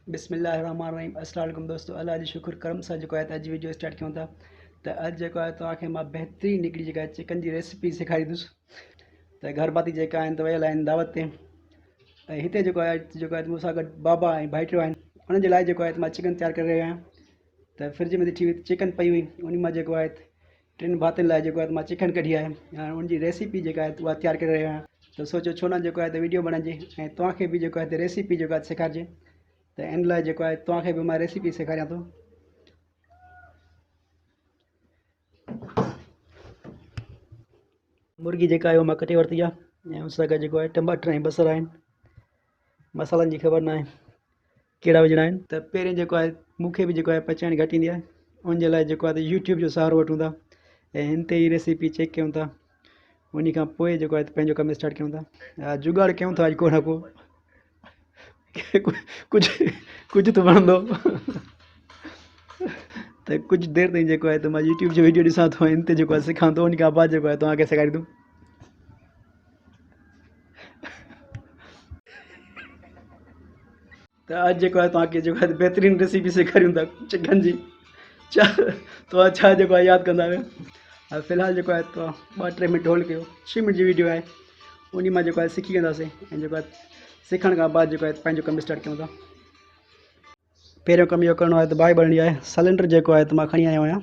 बिस्मिल्लाहिर्रहमानिर्रहीम। अस्सलाम वालेकुम दोस्तों। अल्लाह जी शुक्र करम सां जेको आहे अॼु वीडियो स्टार्ट कयूं था। त अॼु जेको आहे तव्हांखे मां बहितरीनु हिकिड़ी जेका आहे चिकन जी रेसिपी सेखारींदुसि। त घर भाती जेका आहिनि त वियल आहिनि दावत ते, ऐं हिते जेको आहे मूंसां गॾु बाबा ऐं भाइटियो आहिनि। उन्हनि जे लाइ जेको आहे मां चिकन तयारु करे रहियो आहियां। त फ्रिज में ॾिठी हुई चिकन पई हुई, उन मां जेको आहे टिनि भातियुनि लाइ जेको आहे मां चिकन कढी आहे। हाणे उनजी रेसिपी जेका आहे उहा तयारु करे रहियो आहियां। त सोचो छो न जेको आहे त वीडियो बणाइजे ऐं तव्हांखे बि जेको आहे रेसिपी जेको आहे सेखारिजे। त इन लाइ जेको आहे तव्हांखे बि मां रेसिपी सेखारियां थो। मुर्गी जेका आहे उहा मां कटे वरिती आहे ऐं उन सां गॾु जेको आहे टमाटर ऐं बसर आहिनि। मसालनि जी ख़बर न आहे कहिड़ा विझणा आहिनि। त पहिरीं जेको आहे मूंखे बि जेको आहे पचाइण घटि ईंदी आहे, उनजे लाइ जेको आहे यूट्यूब जो सहारो वठूं था ऐं हिन ते ई रेसिपी चेक कयूं था। उन खां पोइ जेको आहे पंहिंजो कमु स्टार्ट कयूं था। जुगाड़ कयूं था अॼु को न को कुझु त वणंदो। त कुझु देरि ताईं जेको आहे त मां यूट्यूब जो वीडियो ॾिसां थो, हिन ते जेको आहे सिखां थो। उन खां बाद जेको आहे तव्हांखे सेखारींदुमि। त अॼु जेको आहे तव्हांखे जेको आहे बहितरीनु रेसिपी सेखारियूं था चिकन जी। तव्हां छा जेको आहे यादि कंदा आहियो। फ़िलहालु जेको आहे तव्हां 2-3 मिंट होल्ड कयो। 6 मिंट जी वीडियो आहे, उन मां जेको आहे सिखी वेंदासीं ऐं जेको आहे सिखण खां बाद जेको आहे पंहिंजो कमु स्टार्ट कयूं था। पहिरियों कमु इहो करिणो आहे त बाहि ॿरणी आहे। सिलेंडर जेको आहे त मां खणी आयो आहियां।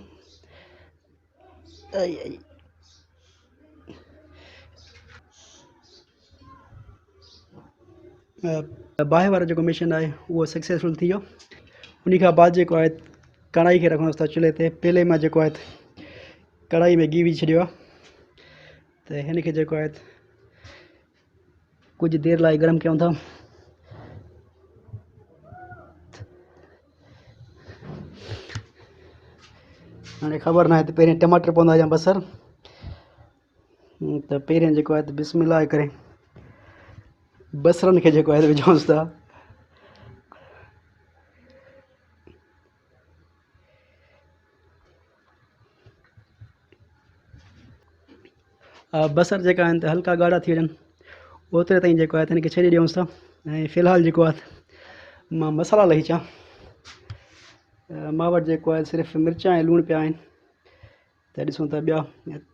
बाहि वारो जेको मिशन आहे उहो सक्सेसफुल थी वियो। उन खां बाद जेको आहे कढ़ाई खे रखणोसि था चुल्हे ते। पहले मां जेको आहे कढ़ाई में गिहु विझी छॾियो आहे। त हिन खे जेको आहे कुझु देरि लाइ गरम कयूं था। हाणे ख़बर न आहे त पहिरियों टमाटर पवंदा या बसर। त पहिरियों जेको आहे त बिस्मिल्लाह करे बसरनि खे जेको आहे विझूंसि था। बसर जेका आहिनि त हल्का ॻाढ़ा थी वञनि, ओतिरे ताईं जेको आहे त हिनखे छॾे ॾियूंसि था। ऐं फ़िलहालु जेको आहे मां मसाला लही अचां। मां वटि जेको आहे सिर्फ़ु मिर्च ऐं लूणु पिया आहिनि। त ॾिसूं था ॿिया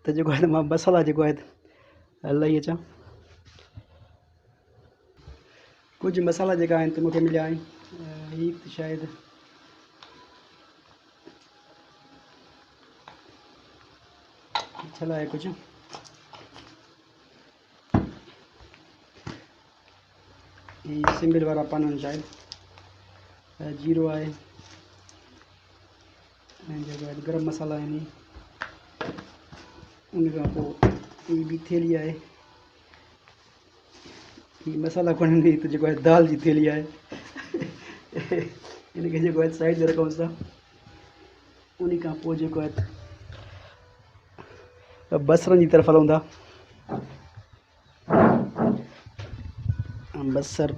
त जेको आहे मां मसाला जेको आहे लही अचां। कुझु मसाला जेका आहिनि त मूंखे मिलिया आहिनि। हीअ त शायदि छल आहे कुझु। हीअ सिंगल वारा पान आहिनि शायदि। जीरो आहे ऐं जेको आहे गरम मसाला आहिनि। उन खां पोइ हीअ बि थेली आहे। हीअ मसाला कोन त जेको आहे दाल जी थेली आहे। हिनखे जेको आहे साइड ते रखूंसि था। उन खां पोइ जेको आहे बसरनि जी तरफ़ हलूं था। बसर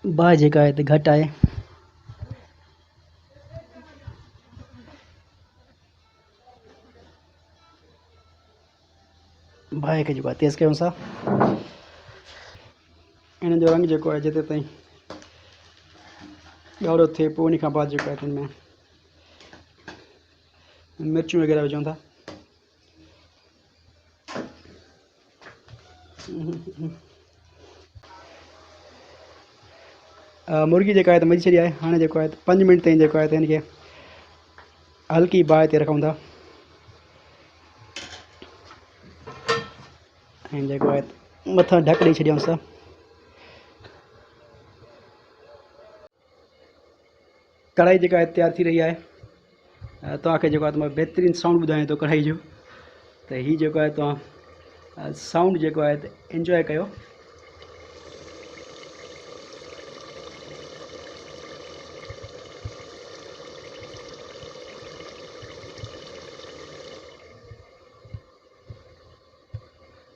बाहि जेका आहे त घटि आहे। बाहि खे जेको आहे तेज़ कयूंसि था। हिन जो रंग जेको आहे जेतिरे ताईं ॻाढ़ो थिए पोइ उन खां बाद जेको आहे हिन में मिर्चूं वग़ैरह विझूं था। मुर्गी जेका आहे त मची छॾी आहे। हाणे जेको आहे 5 मिंट ताईं जेको आहे त हिनखे हल्की बाहि ते रखूं था ऐं जेको आहे मथां ढक ॾेई छॾियूंसि था। कढ़ाई जेका आहे तयारु थी रही आहे। तव्हांखे जेको आहे त मां बहितरीनु साउंड ॿुधायां थो कढ़ाई जो। त हीअ जेको आहे तव्हां साउंड जेको आहे त इंजॉय कयो।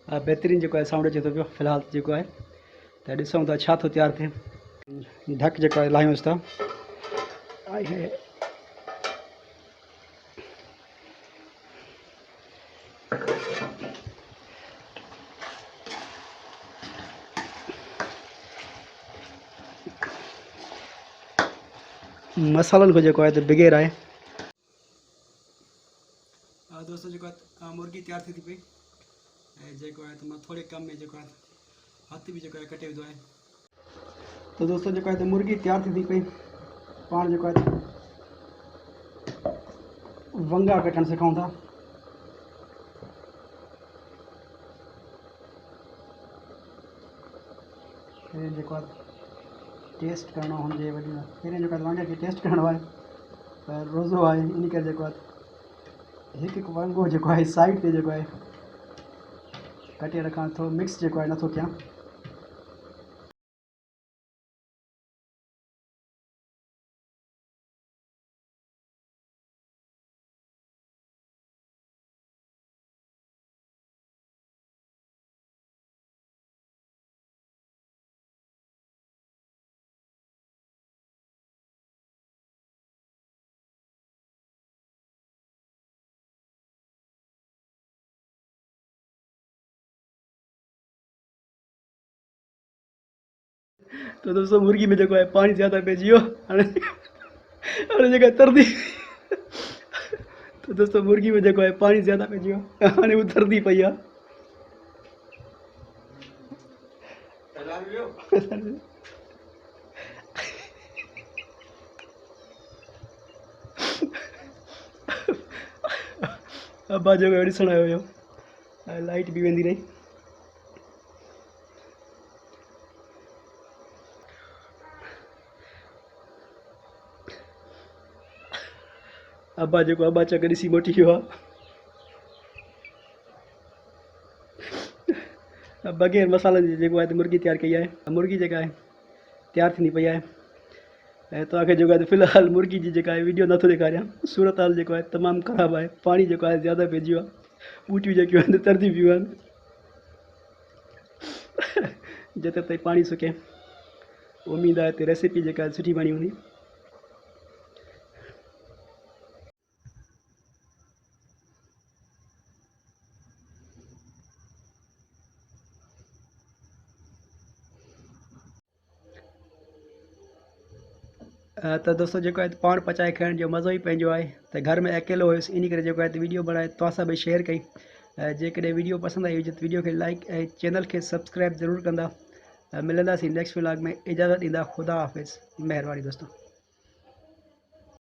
बहितरीनु जेको आहे साउंड अचे थो पियो फ़िलहालु जेको आहे। त ॾिसूं था छा थो तयारु थिए। ढक जेको आहे लाहियूंसि था। मसालन को जेको आहे त बिगेर आहे। दोस्तों जेको आहे मुर्गी तयार थी पई ऐं जेको आहे त मां थोरे कम में जेको आहे हथ बि जेको आहे कटे विधो आहे। तो दोस्तों जेको आहे त मुर्गी तयार थी पई। पाण जेको आहे वंगा कटण सिखूं था। फिर जेको आहे टेस्ट करणो हुजे वॾी पहिरें जेको आहे वंगे खे टेस्ट करणो आहे त रोज़ो आहे इन करे जेको आहे हिकु हिकु वंगो जेको आहे साइड ते जेको आहे कटे रखां थो मिक्स जेको आहे नथो कयां। तो दोस्तों मुर्गी में जेको आहे पानी ज़्यादा पइजी वियो हाणे हाणे जेका तरंदी। तो दोस्तों मुर्गी में जेको आहे पानी ज़्यादा पइजी वियो हाणे हू तरंदी पई आहे। अब्बा जेको ॾिसण आयो हुयो लाइट बि वेंदी रही। अब्बा जेको अब्बा चक ॾिसी मोटी वियो आहे। बग़ैर मसालनि जे जेको आहे त मुर्गी तयारु कई आहे। मुर्गी जेका आहे तयारु थींदी पई आहे ऐं तव्हांखे जेको आहे फ़िलहालु मुर्गी जी जेका आहे वीडियो नथो ॾेखारियां। सूरत हाल जेको आहे तमामु ख़राबु आहे। पाणी जेको आहे ज़्यादा पइजी वियो आहे। ॿूटियूं जेकियूं आहिनि तरंदी पियूं आहिनि। जेतिरे ताईं पाणी सुके उमेदु आहे त रेसिपी जेका आहे सुठी बणी हूंदी। तो दोस्तों जेको आहे पाण पचाए खाइण जो मज़ो ई पंहिंजो आहे। त घर में अकेलो हुयुसि इन करे जेको आहे त वीडियो बणाए तव्हां सां बि शेयर कई। जेकॾहिं वीडियो पसंदि आई हुजे त वीडियो खे लाइक ऐं चैनल खे सब्सक्राइब ज़रूरु कंदा। मिलंदासीं नेक्स्ट व्लॉग में। इजाज़त ॾींदा। ख़ुदा हाफ़िज़। महिरबानी दोस्तों।